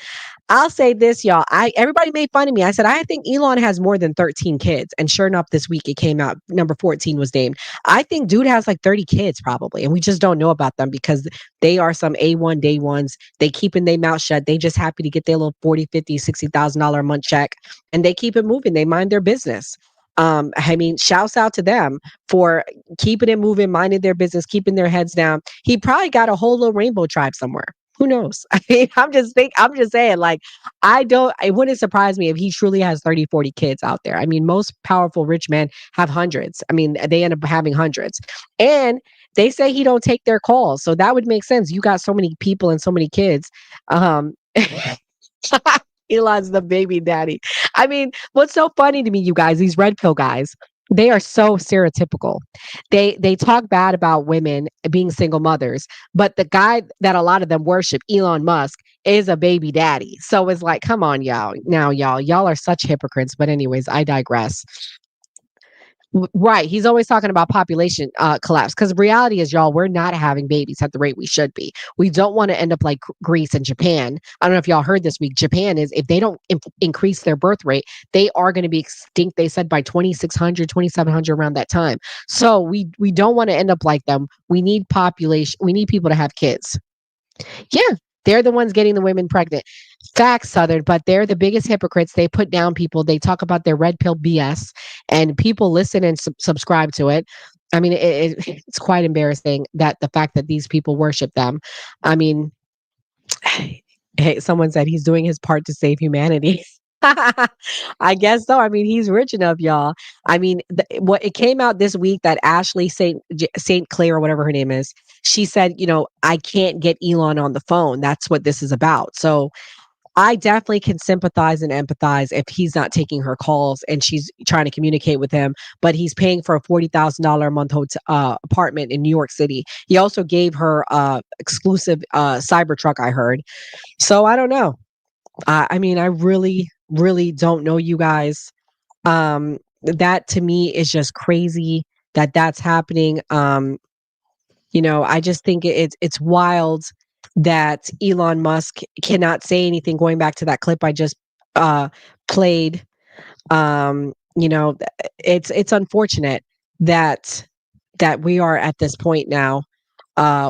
I'll say this, y'all. Everybody made fun of me. I said, I think Elon has more than 13 kids. And sure enough, this week it came out, number 14 was named. I think dude has like 30 kids probably. And we just don't know about them because they are some A1 day ones. They keeping their mouth shut. They just happy to get their little $40, $50, $60,000 a month check. And they keep it moving. They mind their business. I mean, shouts out to them for keeping it moving, minding their business, keeping their heads down. He probably got a whole little rainbow tribe somewhere. Who knows? I mean, I'm just saying, like, it wouldn't surprise me if he truly has 30, 40 kids out there. I mean, most powerful rich men have hundreds. I mean, they end up having hundreds. And they say he don't take their calls. So that would make sense. You got so many people and so many kids. Elon's the baby daddy. I mean, what's so funny to me, you guys, these red pill guys, they are so stereotypical. They talk bad about women being single mothers, but the guy that a lot of them worship, Elon Musk, is a baby daddy. So it's like, come on, y'all. Now, y'all are such hypocrites. But anyways, I digress. Right. He's always talking about population collapse, because reality is, y'all, we're not having babies at the rate we should be. We don't want to end up like Greece and Japan. I don't know if y'all heard this week. Japan is, if they don't increase their birth rate, they are going to be extinct, they said, by 2600, 2700, around that time. So we don't want to end up like them. We need population. We need people to have kids. Yeah. They're the ones getting the women pregnant. Facts, Southern, but they're the biggest hypocrites. They put down people. They talk about their red pill BS, and people listen and subscribe to it. I mean, it's quite embarrassing that the fact that these people worship them. I mean, hey, someone said he's doing his part to save humanity. I guess so. I mean, he's rich enough, y'all. I mean, it came out this week that Ashley St. Clair, or whatever her name is, she said, I can't get Elon on the phone. That's what this is about. So I definitely can sympathize and empathize if he's not taking her calls and she's trying to communicate with him, but he's paying for a $40,000 a month apartment in New York City. He also gave her exclusive Cybertruck, I heard. So I don't know. I mean, I really really don't know you guys. That to me is just crazy that that's happening. I just think it's wild that Elon Musk cannot say anything. Going back to that clip I just played, it's unfortunate that we are at this point now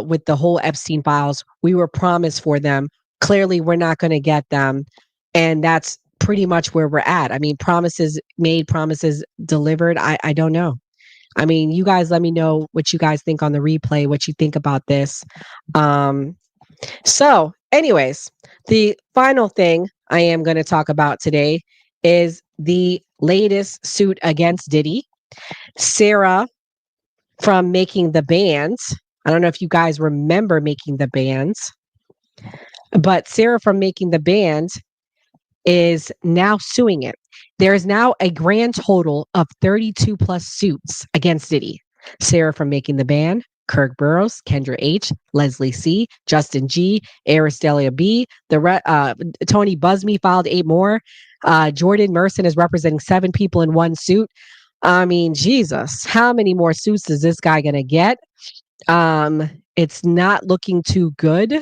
with the whole Epstein files. We were promised for them. Clearly, we're not going to get them, and that's pretty much where we're at. I mean, promises made, promises delivered. I don't know. I mean, you guys let me know what you guys think on the replay, what you think about this. So, anyways, the final thing I am going to talk about today is the latest suit against Diddy. Sarah from Making the Bands. I don't know if you guys remember Making the Bands, but Sarah from Making the Band is now suing it. There is now a grand total of 32 plus suits against Diddy. Sarah from Making the Band, Kirk Burrows, Kendra H, Leslie C, Justin G, Aristelia B, Tony Busby filed 8 more. Jordan Merson is representing 7 people in one suit. I mean, Jesus, how many more suits is this guy gonna get? It's not looking too good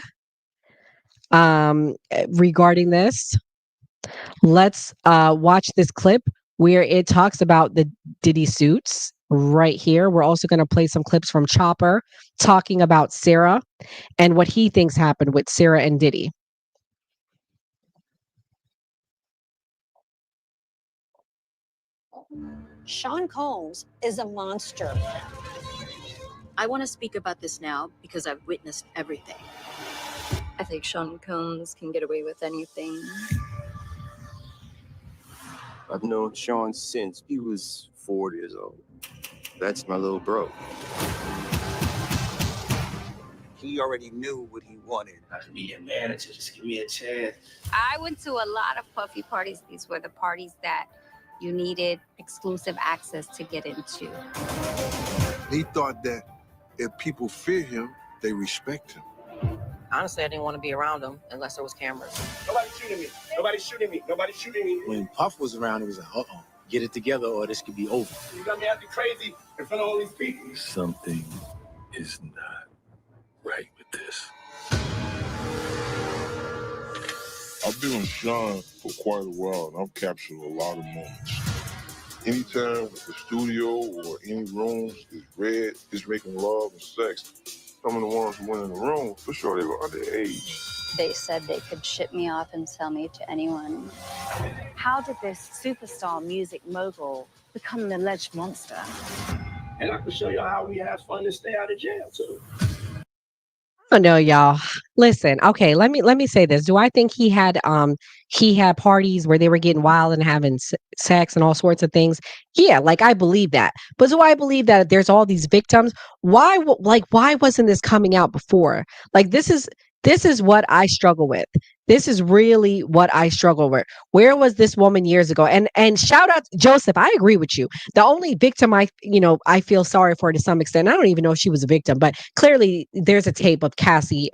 regarding this. Let's watch this clip where it talks about the Diddy suits right here. We're also going to play some clips from Chopper talking about Sarah and what he thinks happened with Sarah and Diddy. Sean Combs is a monster. I want to speak about this now because I've witnessed everything. I think Sean Combs can get away with anything. I've known Sean since he was 4 years old. That's my little bro. He already knew what he wanted. I could be your manager. Just give me a chance. I went to a lot of puffy parties. These were the parties that you needed exclusive access to get into. He thought that if people fear him, they respect him. Honestly, I didn't want to be around him unless there was cameras. Nobody's shooting me. Nobody's shooting me. Nobody's shooting me. When Puff was around, it was like, uh-oh, get it together or this could be over. You got me acting crazy in front of all these people. Something is not right with this. I've been with Sean for quite a while, and I've captured a lot of moments. Anytime the studio or any rooms is red, it's making love and sex. Some of the ones who went in the room, for sure, they were underage. They said they could ship me off and sell me to anyone. How did this superstar music mogul become an alleged monster? And I can show you how we have fun and stay out of jail, too. I don't know, y'all. Listen, okay, let me say this. Do I think he had parties where they were getting wild and having sex and all sorts of things? Yeah, like I believe that. But do I believe that there's all these victims? Why wasn't this coming out before? Like this is what I struggle with. This is really what I struggle with. Where was this woman years ago? And shout out Joseph. I agree with you. The only victim I feel sorry for to some extent. I don't even know if she was a victim, but clearly there's a tape of Cassie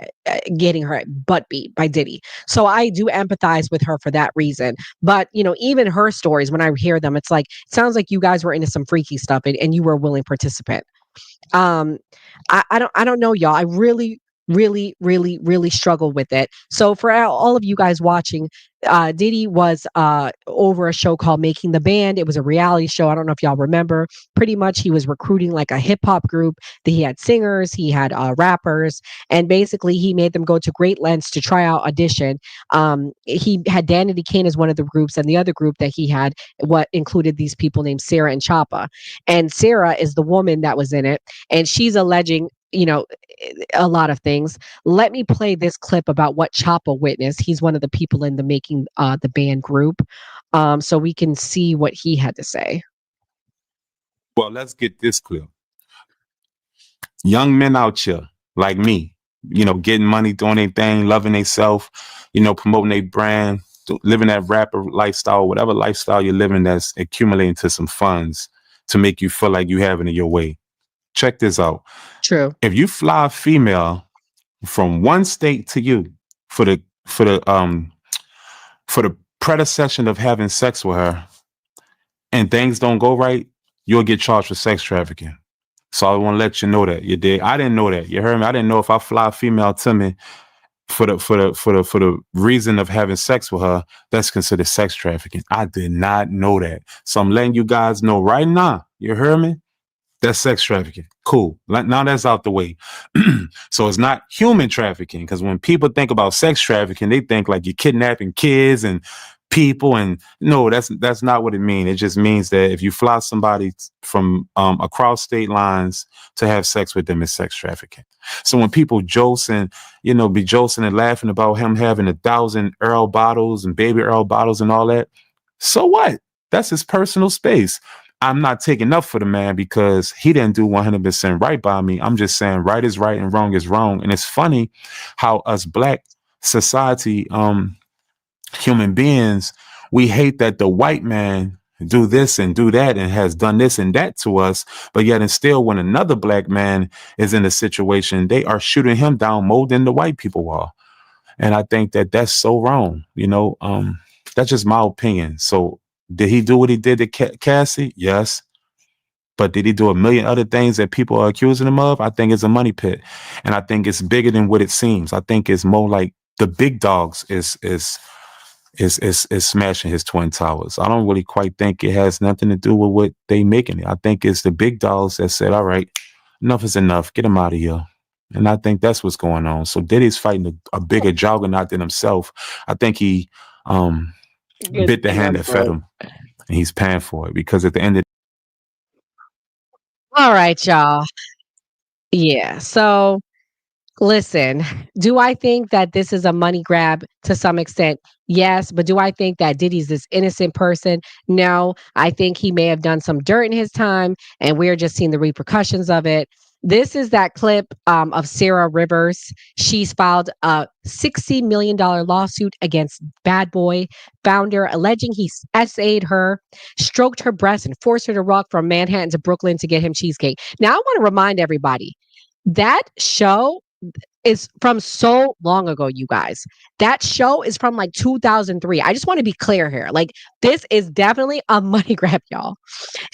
getting her butt beat by Diddy. So I do empathize with her for that reason. But even her stories, when I hear them, it's like it sounds like you guys were into some freaky stuff and you were a willing participant. I don't know, y'all. I really struggled with it. So for all of you guys watching, Diddy was over a show called Making the Band. It was a reality show. I don't know if y'all remember. Pretty much he was recruiting like a hip hop group. He had singers, he had rappers, and basically he made them go to great lengths to try out audition. He had Danity Kane as one of the groups, and the other group that he had what included these people named Sarah and Choppa. And Sarah is the woman that was in it, and she's alleging a lot of things. Let me play this clip about what Choppa witnessed. He's one of the people in the Making the Band group, so we can see what he had to say. Well, let's get this clear. Young men out here like me, getting money, doing their thing, loving themselves, promoting their brand, living that rapper lifestyle, whatever lifestyle you're living that's accumulating to some funds to make you feel like you having it your way. Check this out. True. If you fly a female from one state to you for the predecession of having sex with her and things don't go right, you'll get charged with sex trafficking. So I want to let you know that. You did. I didn't know that. You heard me? I didn't know if I fly a female to me for the reason of having sex with her, that's considered sex trafficking. I did not know that. So I'm letting you guys know right now. You heard me? That's sex trafficking. Cool. Now that's out the way. So it's not human trafficking, because when people think about sex trafficking, they think like you're kidnapping kids and people, and no, that's not what it means. It just means that if you fly somebody from across state lines to have sex with them, it's sex trafficking. So when people josing, be josing and laughing about him having 1,000 Earl bottles and baby Earl bottles and all that, so what? That's his personal space. I'm not taking up for the man because he didn't do 100% right by me. I'm just saying right is right and wrong is wrong. And it's funny how us Black society, human beings, we hate that the white man do this and do that and has done this and that to us. But yet and still, when another Black man is in a situation, they are shooting him down more than the white people are. And I think that that's so wrong. That's just my opinion. So did he do what he did to Cassie? Yes. But did he do a million other things that people are accusing him of? I think it's a money pit. And I think it's bigger than what it seems. I think it's more like the big dogs is smashing his twin towers. I don't really quite think it has nothing to do with what they making it. I think it's the big dogs that said, all right, enough is enough. Get him out of here. And I think that's what's going on. So Diddy's fighting a bigger juggernaut than himself. I think he bit the hand that fed him, and he's paying for it, because at the end of All right, y'all. Yeah. So listen, do I think that this is a money grab to some extent? Yes. But do I think that Diddy's this innocent person? No. I think he may have done some dirt in his time, and we're just seeing the repercussions of it. This is that clip of Sarah Rivers. She's filed a $60 million lawsuit against Bad Boy founder, alleging he essayed her, stroked her breast, and forced her to walk from Manhattan to Brooklyn to get him cheesecake. Now, I want to remind everybody that show is from so long ago, you guys. That show is from like 2003. I just want to be clear here. Like, this is definitely a money grab, y'all.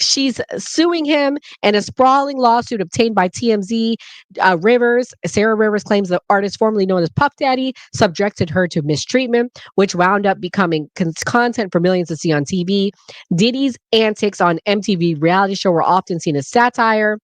She's suing him in a sprawling lawsuit obtained by TMZ. Sarah Rivers claims the artist formerly known as Puff Daddy subjected her to mistreatment, which wound up becoming content for millions to see on TV. Diddy's antics on MTV reality show were often seen as satire.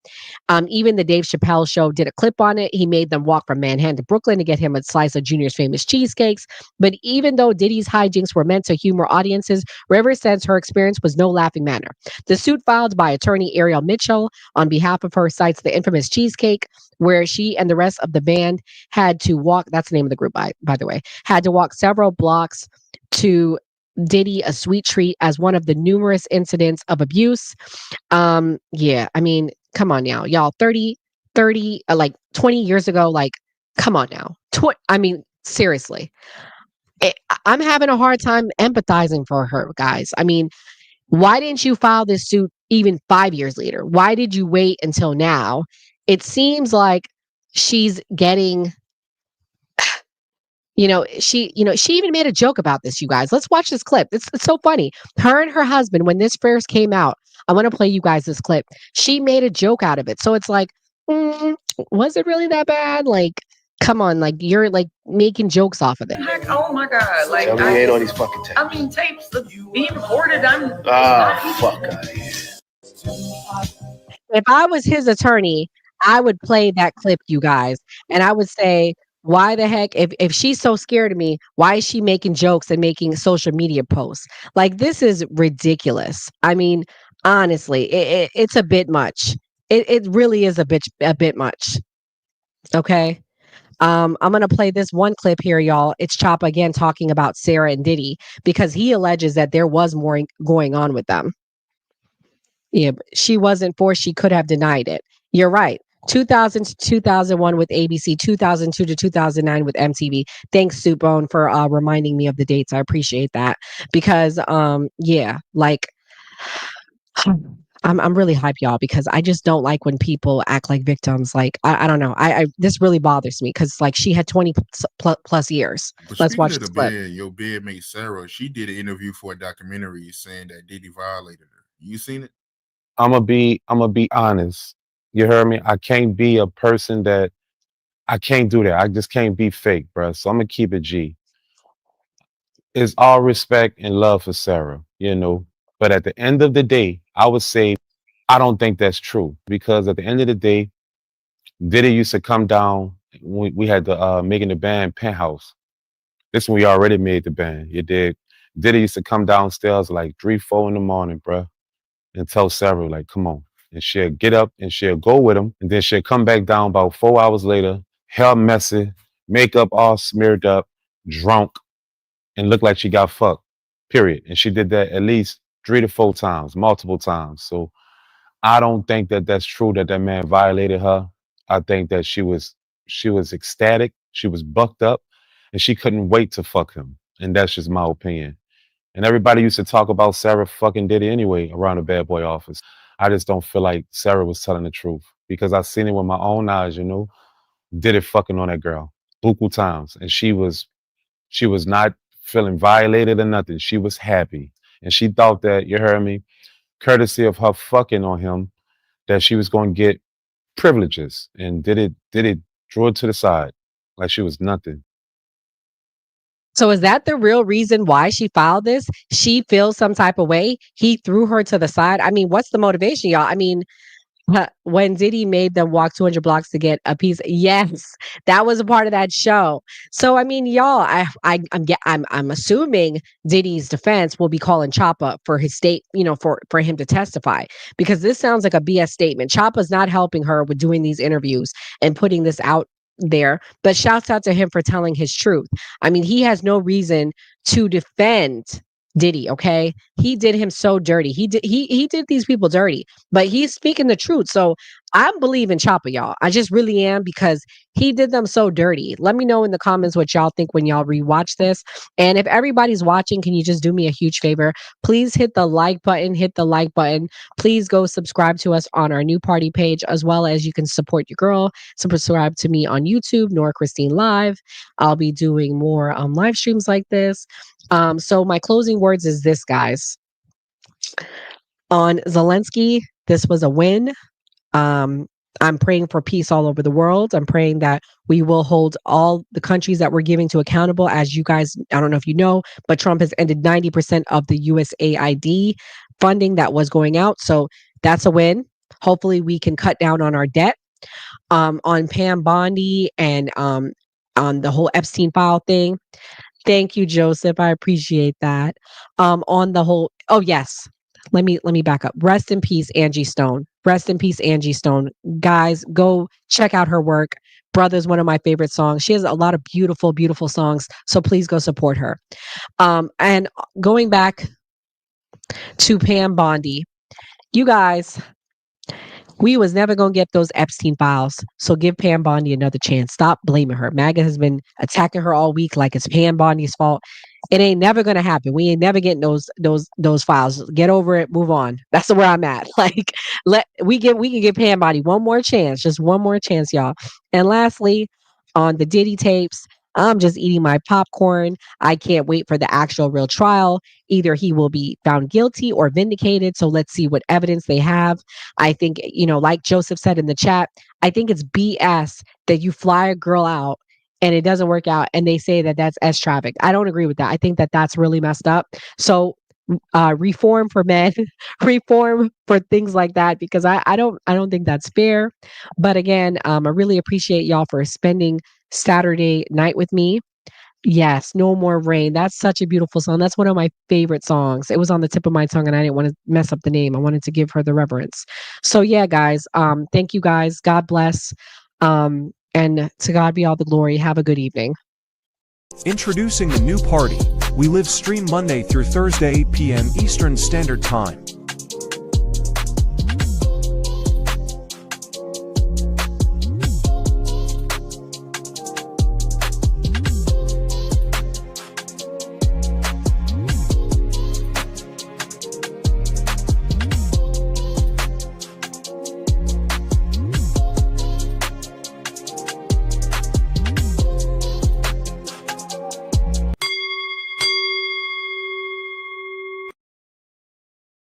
Even the Dave Chappelle show did a clip on it. He made them walk from Manhattan to Brooklyn to get him a slice of Junior's famous cheesecakes. But even though Diddy's hijinks were meant to humor audiences, Rivers says her experience was no laughing matter. The suit filed by attorney Ariel Mitchell on behalf of her cites the infamous cheesecake, where she and the rest of the band had to walk. That's the name of the group, by the way. Had to walk several blocks to Diddy a sweet treat as one of the numerous incidents of abuse. Yeah, I mean, come on now, y'all. 30, like 20 years ago, like, come on now. I mean, seriously. I'm having a hard time empathizing for her, guys. I mean, why didn't you file this suit even 5 years later? Why did you wait until now? It seems like she's getting, she even made a joke about this, you guys. Let's watch this clip. It's so funny. Her and her husband, when this first came out, I want to play you guys this clip. She made a joke out of it. So it's like, was it really that bad? Like, come on, like, you're like making jokes off of it. Heck, oh my God. Like, Tell me you ain't on these fucking tapes. I mean, tapes being recorded. Fuck out of here. If I was his attorney, I would play that clip, you guys. And I would say, why the heck, if she's so scared of me, why is she making jokes and making social media posts? Like, this is ridiculous. I mean, honestly, it's a bit much. It really is a bit much. Okay. I'm gonna play this one clip here, y'all. It's Choppa again talking about Sarah and Diddy, because he alleges that there was more going on with them. Yeah, she wasn't forced. She could have denied it. You're right. 2000 to 2001 with ABC, 2002 to 2009 with MTV. Thanks, Soupbone, for reminding me of the dates. I appreciate that, because yeah, like, I'm really hyped, y'all, because I just don't like when people act like victims. Like I don't know. I this really bothers me because like she had 20 plus years. But Let's speaking watch of this the clip. bed, your bedmate Sarah, she did an interview for a documentary saying that Diddy violated her. You seen it? I'm gonna be honest. You heard me? I can't be a person that I can't do that. I just can't be fake, bro. So I'm gonna keep it G. It's all respect and love for Sarah, you know. But at the end of the day, I would say I don't think that's true because at the end of the day, Diddy used to come down. We had the making the band Penthouse. This one we already made the band. You did. Diddy used to come downstairs like 3, 4 in the morning, bro, and tell Sarah like, "Come on," and she'll get up and she'll go with him, and then she'll come back down about 4 hours later, hair messy, makeup all smeared up, drunk, and look like she got fucked. Period. And she did that at least 3 to 4 times, multiple times. So I don't think that that's true that that man violated her. I think that she was ecstatic, she was bucked up, and she couldn't wait to fuck him. And that's just my opinion. And everybody used to talk about Sarah fucking Diddy anyway around the bad boy office. I just don't feel like Sarah was telling the truth because I seen it with my own eyes, you know. Diddy fucking on that girl buku times, and she was not feeling violated or nothing. She was happy, and she thought that, you heard me, courtesy of her fucking on him, that she was going to get privileges, and Diddy drew it to the side like she was nothing. So is that the real reason why she filed this? She feels some type of way. He threw her to the side. I mean, what's the motivation, y'all? I mean, when Diddy made them walk 200 blocks to get a piece, yes, that was a part of that show. So I mean, y'all, I'm assuming Diddy's defense will be calling Choppa for his state, you know, for him to testify, because this sounds like a BS statement. Choppa's not helping her with doing these interviews and putting this out there, but shouts out to him for telling his truth. I mean, he has no reason to defend Diddy, okay? He did him so dirty. He did these people dirty, but he's speaking the truth. So I'm believing Choppa, y'all. I just really am, because he did them so dirty. Let me know in the comments what y'all think when y'all rewatch this. And if everybody's watching, can you just do me a huge favor? Please hit the like button, Please go subscribe to us on our new party page, as well as you can support your girl. Subscribe to me on YouTube, Nora Christine Live. I'll be doing more live streams like this. So my closing words is this, guys. On Zelensky, this was a win. I'm praying for peace all over the world. I'm praying that we will hold all the countries that we're giving to accountable. As you guys, I don't know if you know, but Trump has ended 90% of the USAID funding that was going out. So that's a win. Hopefully we can cut down on our debt. On Pam Bondi and on the whole Epstein file thing. Thank you, Joseph. I appreciate that. On the whole, oh yes. Let me back up. Rest in peace, Angie Stone. Rest in peace, Angie Stone. Guys, go check out her work. Brother's one of my favorite songs. She has a lot of beautiful, beautiful songs. So please go support her. And going back to Pam Bondi, you guys, we was never going to get those Epstein files. So give Pam Bondi another chance. Stop blaming her. MAGA has been attacking her all week like it's Pam Bondi's fault. It ain't never going to happen. We ain't never getting those files. Get over it. Move on. That's where I'm at. Like, we can give Pam Bondi one more chance. Just one more chance, y'all. And lastly, on the Diddy tapes, I'm just eating my popcorn. I can't wait for the actual real trial. Either he will be found guilty or vindicated. So let's see what evidence they have. I think, you know, like Joseph said in the chat, I think it's BS that you fly a girl out and it doesn't work out and they say that that's S traffic. I don't agree with that. I think that that's really messed up. So reform for men, reform for things like that, because I don't think that's fair. But again, I really appreciate y'all for spending Saturday night with me. Yes, No More Rain. That's such a beautiful song. That's one of my favorite songs. It was on the tip of my tongue and I didn't want to mess up the name. I wanted to give her the reverence. So yeah, guys, thank you guys. God bless. And to God be all the glory. Have a good evening. Introducing the new party. We live stream Monday through Thursday, 8 p.m. Eastern Standard Time.